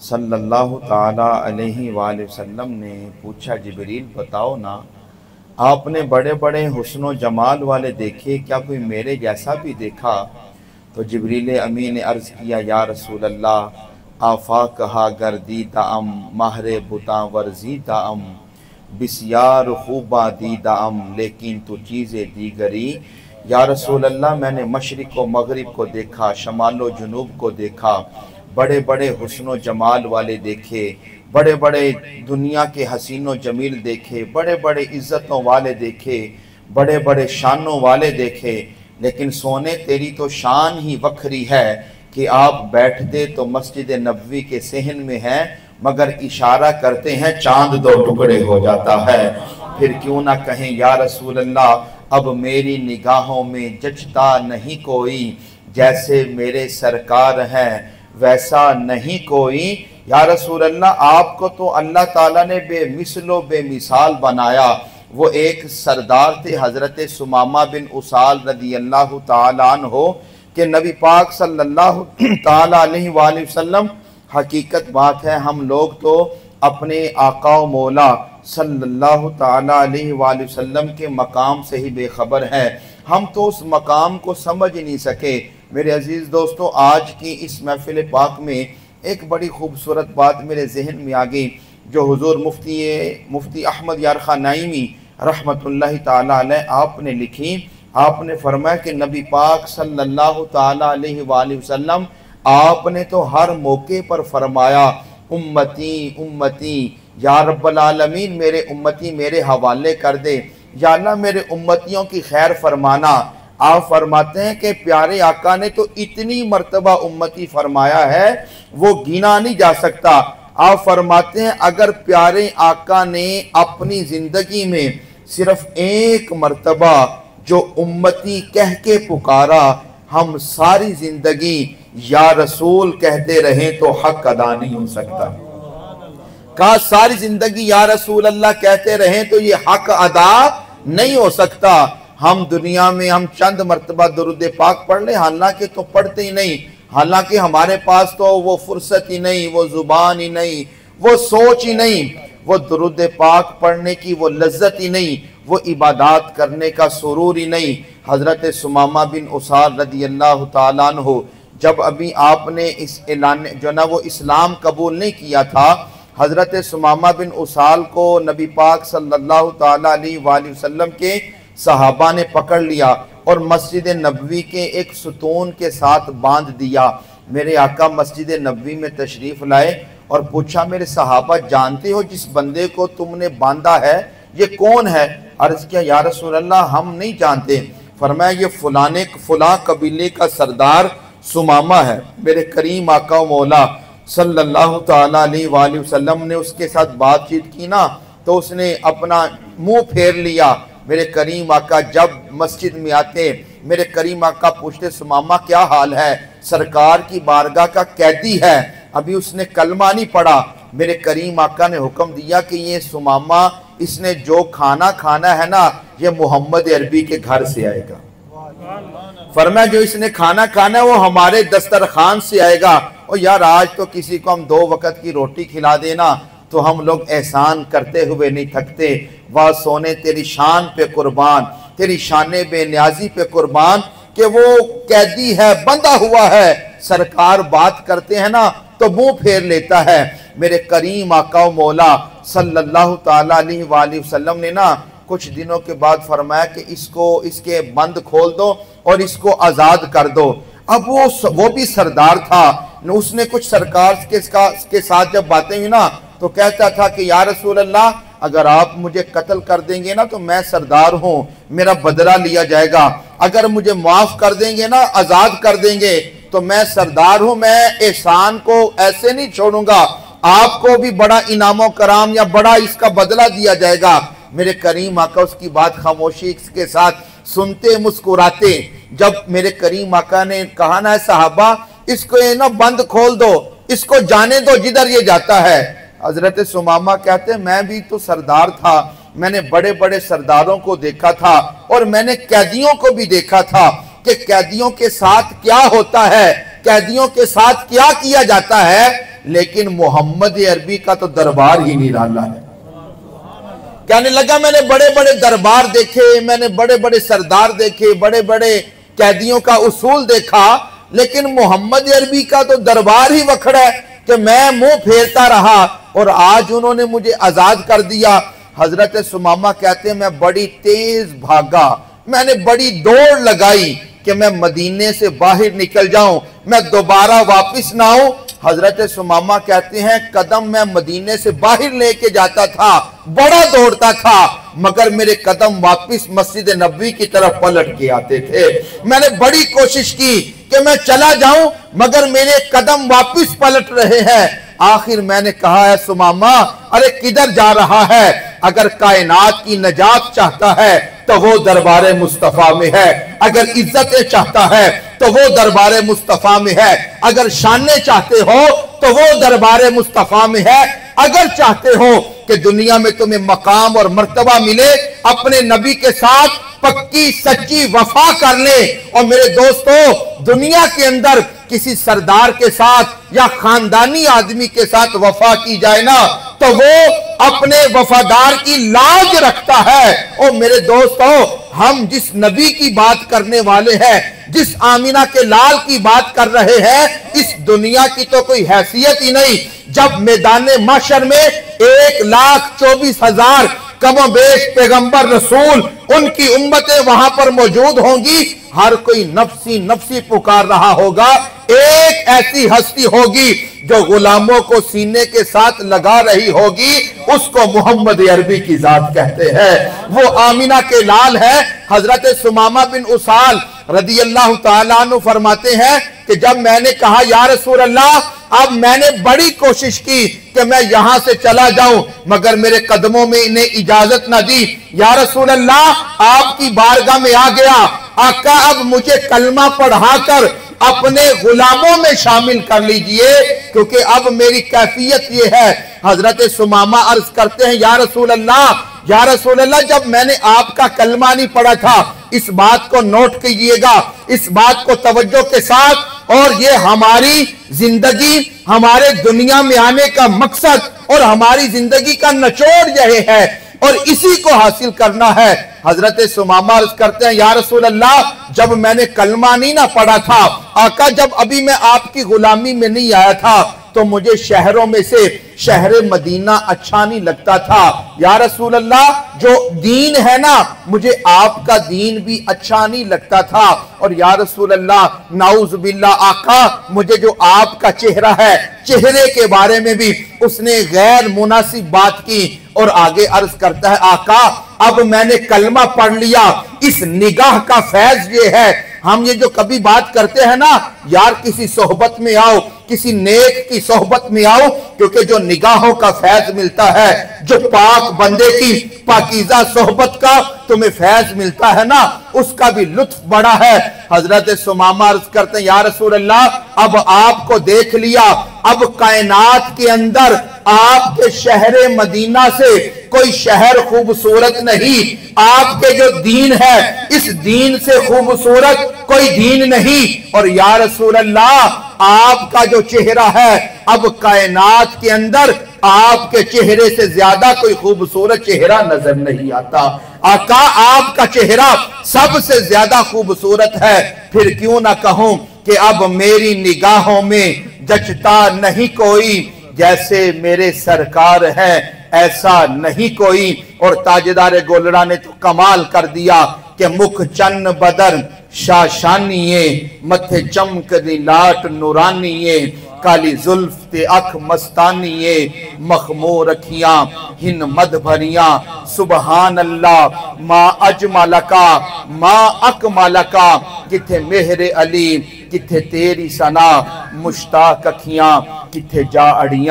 सल्लल्लाहु ताला अलैहि वसल्लम ने पूछा, जिब्रील बताओ ना, आपने बड़े बड़े हुस्न जमाल वाले देखे, क्या कोई मेरे जैसा भी देखा? तो जिब्रील अमीन ने अर्ज़ किया, या रसूल अल्लाह, आफा कहा गर्दी दाम माहरे बुता वर्जी दाम बिस्यार खूबा दी दाम लेकिन तो चीज़ें दीगरी। या रसूल अल्लाह, मैंने मशरिक़ व मगरिब को देखा, शमाल व जुनूब को देखा, बड़े बड़े हुस्न जमाल वाले देखे, बड़े बड़े दुनिया के हसीन व जमील देखे, बड़े बड़े इज़्ज़तों वाले देखे, बड़े बड़े शानों वाले देखे, लेकिन सोने तेरी तो शान ही वखरी है कि आप बैठते तो मस्जिद नबवी के सहन में हैं, मगर इशारा करते हैं चांद दो टुकड़े हो जाता है। फिर क्यों ना कहें, या रसूल अल्लाह, अब मेरी निगाहों में जचता नहीं कोई, जैसे मेरे सरकार हैं वैसा नहीं कोई। या रसूल अल्लाह, आपको तो अल्लाह ताला ने बेमिसलो बेमिसाल बनाया। वो एक सरदार थे हज़रत सुमामा बिन उसाल रदी अल्लाह ताला अन्हो के नबी पाक सल्लल्लाहु ताला अलैहि वसल्लम। हकीकत बात है, हम लोग तो अपने आका व मौला सल्लल्लाहु ताला अलैहि वसल्लम के मकाम से ही बेखबर हैं। हम तो उस मकाम को समझ ही नहीं सके। मेरे अजीज़ दोस्तों, आज की इस महफिल पाक में एक बड़ी खूबसूरत बात मेरे जहन में आ गई, जो हुजूर मुफ्ती अहमद यार खान नाइमी रहमतुल्लाहि ताला अलैह आपने लिखी। आपने फरमाया कि नबी पाक सल्लल्लाहु ताला अलैहि वसल्लम आपने तो हर मौके पर फरमाया, उम्मती उम्मती या रब्बल आलमीन, मेरे उम्मती मेरे हवाले कर दे, या अल्लाह मेरे उम्मतियों की खैर फरमाना। आप फरमाते हैं कि प्यारे आका ने तो इतनी मर्तबा उम्मती फरमाया है वो गिना नहीं जा सकता। आप फरमाते हैं, अगर प्यारे आका ने अपनी जिंदगी में सिर्फ एक मर्तबा जो उम्मती कह के पुकारा, हम सारी जिंदगी या रसूल कहते रहें तो हक अदा नहीं हो सकता। कहा सारी जिंदगी या रसूल अल्लाह कहते रहें तो ये हक अदा नहीं हो सकता। हम दुनिया में हम चंद मर्तबा दुरूद पाक पढ़ लें, हालांकि तो पढ़ते ही नहीं, हालांकि हमारे पास तो वो फुर्सत ही नहीं, वो जुबान ही नहीं, वो सोच ही नहीं, वो दुरूद पाक पढ़ने की वो लज्जत ही नहीं, वो इबादत करने का सुरूर ही नहीं। हज़रत सुमामा बिन उसाल रदी अल्लाह ताला अन्हु, जब अभी आपने इस ऐलान जो ना वो इस्लाम कबूल नहीं किया था, हज़रत सुमामा बिन उसाल को नबी पाक सल्लल्लाहु ताला अलैहि वसल्लम के सहाबा ने पकड़ लिया और मस्जिद नबवी के एक सुतून के साथ बांध दिया। मेरे आका मस्जिद नबवी में तशरीफ़ लाए और पूछा, मेरे सहाबा जानते हो जिस बंदे को तुमने बांधा है ये कौन है? अर्ज़ किया, या रसूल अल्लाह, हम नहीं जानते। फरमाया, ये फुला कबीले का सरदार सुमामा है। मेरे करीम आका मौला सल्लल्लाहु ताला अलैहि वसल्लम ने उसके साथ बातचीत की ना, तो उसने अपना मुंह फेर लिया। मेरे करीम आका जब मस्जिद में आते, मेरे करीम आका पूछते, सुमामा क्या हाल है? सरकार की बारगाह का कैदी है, अभी उसने कलमा नहीं पढ़ा। मेरे करीम आका ने हुक्म दिया कि ये सुमामा, इसने जो खाना खाना है ना, ये मोहम्मद अरबी के घर से आएगा। फरमाया, जो इसने खाना खाना है वो हमारे दस्तरखान से आएगा। और यार, आज तो किसी को हम 2 वक्त की रोटी खिला देना तो हम लोग एहसान करते हुए नहीं थकते। वाह सोने तेरी शान पे कुर्बान, तेरी शाने बेनियाजी पे कुर्बान, कि वो कैदी है, बंधा हुआ है, सरकार बात करते हैं ना तो मुंह फेर लेता है। मेरे करीम आका मौला सल्लल्लाहु ताला अलैहि वसल्लम ने ना कुछ दिनों के बाद फरमाया कि इसके बंद खोल दो और इसको आज़ाद कर दो। अब वो भी सरदार था, उसने कुछ सरकार के साथ जब बातें हुई ना तो कहता था कि या रसूल अल्लाह, अगर आप मुझे कत्ल कर देंगे ना तो मैं सरदार हूँ, मेरा बदला लिया जाएगा। अगर मुझे माफ कर देंगे ना, आज़ाद कर देंगे तो मैं सरदार हूँ, मैं एहसान को ऐसे नहीं छोड़ूंगा, आपको भी बड़ा इनामो कराम या बड़ा इसका बदला दिया जाएगा। मेरे करीम आका उसकी बात खामोशी के साथ सुनते मुस्कुराते। जब मेरे करीम आका ने कहा ना, साहबा इसको ये ना बंद खोल दो, इसको जाने दो जिधर ये जाता है। हजरत सुमामा कहते, मैं भी तो सरदार था, मैंने बड़े बड़े सरदारों को देखा था और मैंने कैदियों को भी देखा था कि कैदियों के साथ क्या होता है, कैदियों के साथ क्या किया जाता है। लेकिन मोहम्मद अरबी का तो दरबार ही निराला है। कहने लगा मैंने बड़े बड़े दरबार देखे, मैंने बड़े बड़े सरदार देखे, बड़े बड़े कैदियों का उसूल देखा, लेकिन मोहम्मद अरबी का तो दरबार ही वखड़ा है कि मैं मुंह फेरता रहा और आज उन्होंने मुझे आजाद कर दिया। हजरत सुमामा कहते हैं मैं बड़ी तेज भागा, मैंने बड़ी दौड़ लगाई कि मैं मदीने से बाहर निकल जाऊं, मैं दोबारा वापस ना आऊं। हजरत सुमामा कहते हैं कदम मैं मदीने से बाहर लेके जाता था, बड़ा दौड़ता था, मगर मेरे कदम वापस मस्जिद नबवी की तरफ पलट के आते थे। मैंने बड़ी कोशिश की कि मैं चला जाऊं, मगर मेरे कदम वापस पलट रहे हैं। आखिर मैंने कहा है सुमामा, अरे किधर जा रहा है? अगर कायनात की नजात चाहता है तो वो दरबारे मुस्तफा में है, अगर इज्जतें चाहता है तो वो दरबारे मुस्तफा में है, अगर शाने चाहते हो तो वो दरबारे मुस्तफा में है, अगर चाहते हो कि दुनिया में तुम्हें मकाम और मर्तबा मिले, अपने नबी के साथ पक्की सच्ची वफा कर ले। और मेरे दोस्तों, दुनिया के अंदर किसी सरदार के साथ या खानदानी आदमी के साथ वफा की जाए ना, तो वो अपने वफादार की लाज रखता है। और मेरे दोस्तों, हम जिस नबी की बात करने वाले हैं, जिस आमीना के लाल की बात कर रहे हैं, इस दुनिया की तो कोई हैसियत ही नहीं। जब मैदान महशर में 1,24,000 कमोबेश पैगंबर रसूल, उनकी उम्मतें वहां पर मौजूद होंगी, हर कोई नफ्सी नफ्सी पुकार रहा होगा। एक ऐसी हस्ती होगी जो गुलामों को सीने के साथ लगा रही होगी, उसको मोहम्मद अरबी की जात कहते हैं। वो आमीना के लाल है। हजरत सुमामा बिन उसाल रदी अल्लाह ताला अन्हु फरमाते हैं कि जब मैंने कहा या रसूल अल्लाह, अब मैंने बड़ी कोशिश की कि मैं यहां से चला जाऊं, मगर मेरे कदमों में इन्हें इजाजत ना दी। या रसूल अल्लाह, आपकी बारगाह में आ गया, आका अब मुझे कलमा पढ़ाकर अपने गुलामों में शामिल कर लीजिए, क्योंकि अब मेरी कैफियत ये है। हजरत सुमामा अर्ज करते हैं या रसूल अल्लाह, या रसूल अल्लाह, जब मैंने आपका कलमा नहीं पढ़ा था, इस बात को नोट कीजिएगा, इस बात को तवज्जो के साथ, और ये हमारी जिंदगी, हमारे दुनिया में आने का मकसद और हमारी जिंदगी का निचोड़ यही है, और इसी को हासिल करना है। हजरत सुमामा अर्ज करते हैं या रसूल अल्लाह, जब मैंने कलमा नहीं ना पढ़ा था, आका जब अभी मैं आपकी गुलामी में नहीं आया था, तो मुझे शहरों में से शहर मदीना अच्छा नहीं लगता था। या रसूल अल्लाह, जो दीन है ना, मुझे आपका दीन भी अच्छा नहीं लगता था। और या रसूल अल्लाह, नाउज़ बिल्लाह आका, मुझे जो आपका चेहरा है, चेहरे के बारे में भी उसने गैर मुनासिब बात की। और आगे अर्ज करता है आका, अब मैंने कलमा पढ़ लिया, इस निगाह का फैज ये है। हम ये जो कभी बात करते हैं ना, यार किसी सोहबत में आओ, किसी नेक की सोहबत में आओ, क्योंकि जो निगाहों का फैज मिलता है, जो पाक बंदे की पाकीज़ा सोहबत का तुम्हें फैज मिलता है ना, उसका भी लुत्फ बड़ा है। हजरत सुमामा अर्ज करते हैं या रसूल अल्लाह, अब आपको देख लिया, अब कायनात के अंदर आपके शहर मदीना से कोई शहर खूबसूरत नहीं, आपके जो दीन है, इस दीन से खूबसूरत कोई दीन नहीं। और या रसूल अल्लाह, आपका जो चेहरा है, अब कायनात के अंदर आपके चेहरे से ज्यादा कोई खूबसूरत चेहरा नजर नहीं आता। आका, आपका चेहरा सबसे ज्यादा खूबसूरत है। फिर क्यों ना कहूं कि अब मेरी निगाहों में जचता नहीं कोई, जैसे मेरे सरकार है ऐसा नहीं कोई। और ताजदार गोलड़ा ने तो कमाल कर दिया कि मुख चन्न बदर शाशानिये, मथे चमक दी लाट नूरानिये, काली जुल्फ ते अख मस्तानिये, मखमूर अखियां हिन मद भरियां, सुबहान अल्लाह मा अजमलका मा अकमलका, किथे मेहरे अली किथे तेरी सना, मुश्ताक अखियां किथे जा अड़ियां।